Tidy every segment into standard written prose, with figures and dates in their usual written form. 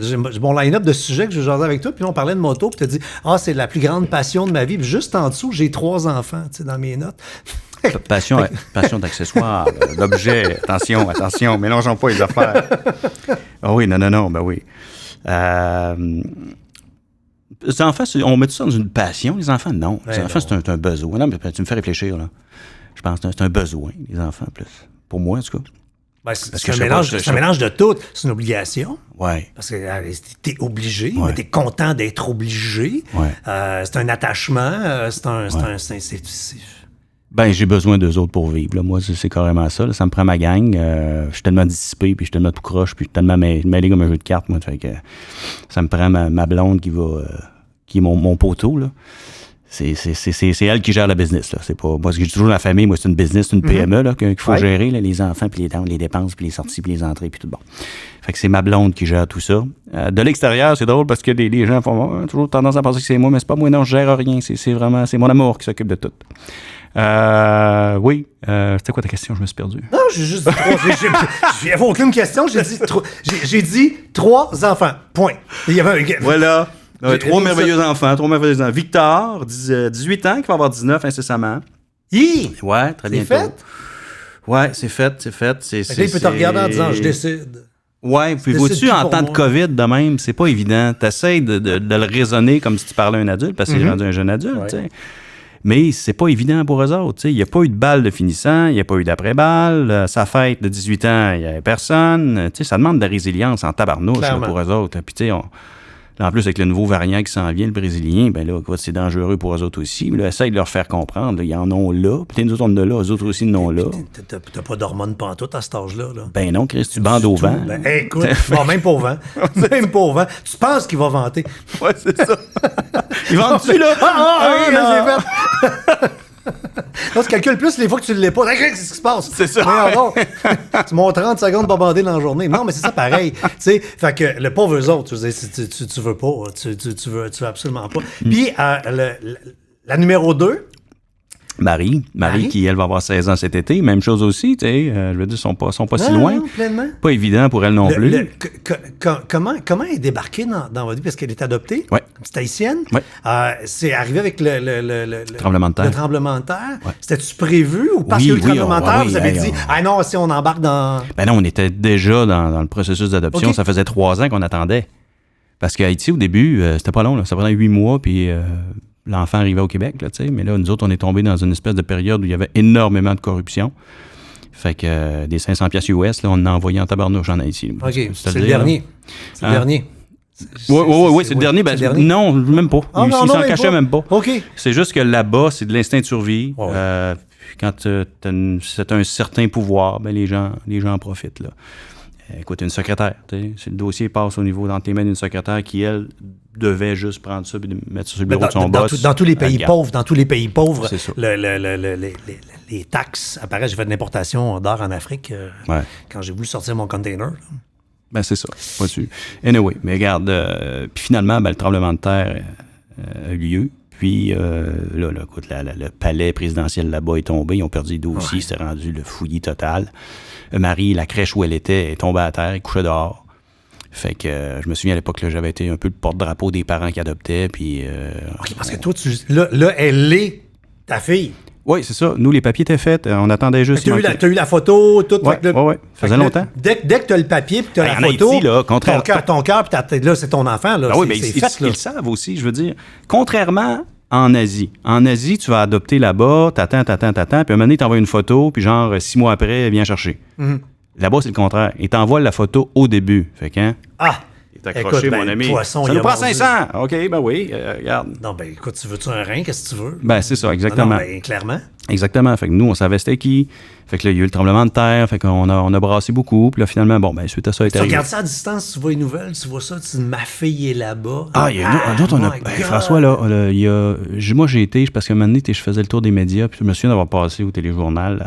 J'ai mon line-up de sujets que je vais jaser avec toi, puis là, on parlait de moto, puis tu as dit « Ah, c'est la plus grande passion de ma vie. » Puis juste en dessous, j'ai 3 enfants, tu sais, dans mes notes. Passion d'accessoires, d'objets. Attention, mélangeons pas les affaires. Ah oui, non, ben oui. Les enfants, on met tout ça dans une passion. Les enfants, non. Les enfants, c'est un besoin. Non, mais tu me fais réfléchir, là. Je pense que c'est un besoin, les enfants, plus. Pour moi, en tout cas. Ben, c'est un mélange de tout. C'est une obligation. Oui. Parce que t'es obligé, mais t'es content d'être obligé. Ouais. C'est un attachement. Ben, j'ai besoin d'eux autres pour vivre. Là. Moi, c'est carrément ça. Là. Ça me prend ma gang. Je suis tellement dissipé, puis je suis tellement tout croche, puis je suis tellement mêlé comme un jeu de cartes. Moi, fait que ça me prend ma blonde qui est mon poteau. Là. C'est elle qui gère le business. Là. C'est pas moi, ce que je dis toujours dans la famille, moi, c'est une business, c'est une PME là, qu'il faut gérer, là, les enfants, puis les dépenses, puis les sorties, puis les entrées, puis tout bon. Fait que c'est ma blonde qui gère tout ça. De l'extérieur, c'est drôle parce que les gens font toujours tendance à penser que c'est moi, mais c'est pas moi, non, je gère rien. C'est vraiment, c'est mon amour qui s'occupe de tout. Oui. C'était quoi ta question? Je me suis perdu. Non, j'ai juste dit 3. J'avais aucune question. J'ai dit 3 enfants. Point. Il y avait voilà. 3 merveilleux enfants. Victor, 18 ans, qui va avoir 19 incessamment. Ouais, très bien. C'est fait? Ouais, c'est fait. Là, il peut te regarder en disant « Je décide ». Ouais, puis vois-tu, en temps de COVID, de même, c'est pas évident. T'essayes de le raisonner comme si tu parlais à un adulte, parce que c'est rendu un jeune adulte, tu sais. Mais c'est pas évident pour eux autres. Il n'y a pas eu de balle de finissant, il n'y a pas eu d'après-balle. Sa fête de 18 ans, il n'y avait personne. Ça demande de la résilience en tabarnouche là, pour eux autres. Puis tu sais, en plus, avec le nouveau variant qui s'en vient, le brésilien, ben là, c'est dangereux pour eux autres aussi. Mais là, essaye de leur faire comprendre. Ils en ont là. Puis nous autres, on en a là. Eux autres aussi, en ont là. T'as pas d'hormones pantoute à cet âge-là. Là. Ben non, Chris, tu bandes au vent. Ben, écoute, même pas au vent. Même pas au vent. Tu penses qu'il va vanter. Ouais, c'est ça. Il vante-tu, là? Là, c'est fait. Non, tu calcules plus les fois que tu ne l'es pas. Qu'est-ce qui se passe? C'est ça. Tu m'as 30 secondes pour bander dans la journée. Non, mais c'est ça pareil. Fait que le pauvre eux autres, tu veux pas. Tu veux absolument pas. Puis, la numéro 2. Marie, qui, elle, va avoir 16 ans cet été. Même chose aussi, tu sais. Je veux dire, sont pas si loin. Non, pleinement. Pas évident pour elle non plus. Comment elle est débarquée dans votre vie? Parce qu'elle est adoptée? Oui. C'est haïtienne? Oui. C'est arrivé avec le tremblement de terre. Le tremblement de terre. Ouais. C'était-tu prévu ou parce que le tremblement de terre, vous avez dit « Ah non, si on embarque dans... » Ben non, on était déjà dans le processus d'adoption. Okay. Ça faisait 3 ans qu'on attendait. Parce qu'Haïti, au début, c'était pas long. Là. Ça prenait 8 mois, puis... l'enfant arrivait au Québec, là, tu sais. Mais là, nous autres, on est tombés dans une espèce de période où il y avait énormément de corruption. Fait que des 500$ US, là, on en a envoyé en tabarnouche en Haïti. OK, c'est le dernier. C'est le dernier. Oui, c'est le dernier. Ben, non, même pas. Ah, il s'en cachait même pas. OK. C'est juste que là-bas, c'est de l'instinct de survie. Ouais. Quand c'est un certain pouvoir, ben, les gens en profitent, là. Écoute, une secrétaire, si le dossier passe au niveau dans tes mains d'une secrétaire qui, elle, devait juste prendre ça et mettre ça sur le bureau de son boss. Dans tous les pays pauvres, c'est ça. Les taxes apparaissent. J'ai fait de l'importation d'or en Afrique quand j'ai voulu sortir mon container. Ben, c'est ça, pas sûr. Anyway, mais regarde, puis finalement, ben, le tremblement de terre a eu lieu. Puis, là, écoute, le palais présidentiel là-bas est tombé. Ils ont perdu les dossiers. C'était rendu le fouillis total. Marie, la crèche où elle était, est tombée à terre. Elle couchait dehors. Fait que je me souviens à l'époque, là, j'avais été un peu le porte-drapeau des parents qui adoptaient. Puis, OK, parce que toi, là, elle est ta fille. Oui, c'est ça. Nous, les papiers étaient faits. On attendait juste... T'as eu la photo, tout. Oui. Ça faisait longtemps. Dès que t'as le papier puis t'as la photo, Haïti, là, ton cœur, puis là, c'est ton enfant. Là, oui, mais ils le savent aussi, je veux dire. Contrairement en Asie. En Asie, tu vas adopter là-bas, t'attends, puis à un moment donné, t'envoies une photo, puis genre, 6 mois après, elle vient chercher. Mm-hmm. Là-bas, c'est le contraire. Ils t'envoient la photo au début. Fait que, il est accroché, mon ami. Poisson, ça nous prend 500. OK, ben oui, regarde. Non, ben écoute, tu veux-tu un rein? Qu'est-ce que tu veux? Ben, c'est ça, exactement. Non, ben, clairement. Exactement. Fait que nous, on savait c'était qui. Fait que là, il y a eu le tremblement de terre. Fait qu'on a brassé beaucoup. Puis là, finalement, bon, ben, suite à ça, tu regardes ça à distance, tu vois les nouvelles, tu vois ça, tu dis, ma fille est là-bas. François, là, moi, j'ai été, parce qu'à un moment donné, je faisais le tour des médias, puis je me souviens d'avoir passé au téléjournal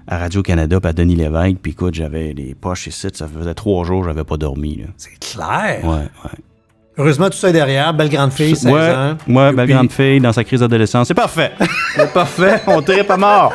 à Radio-Canada, puis à Denis Lévesque, puis écoute, j'avais les poches ici, ça faisait 3 jours, j'avais pas dormi, là. C'est clair! Ouais. Heureusement, tout ça est derrière. Belle grande fille, 16 ans. Ouais, belle grande fille dans sa crise d'adolescence. C'est parfait! C'est parfait, on t'irait pas mort!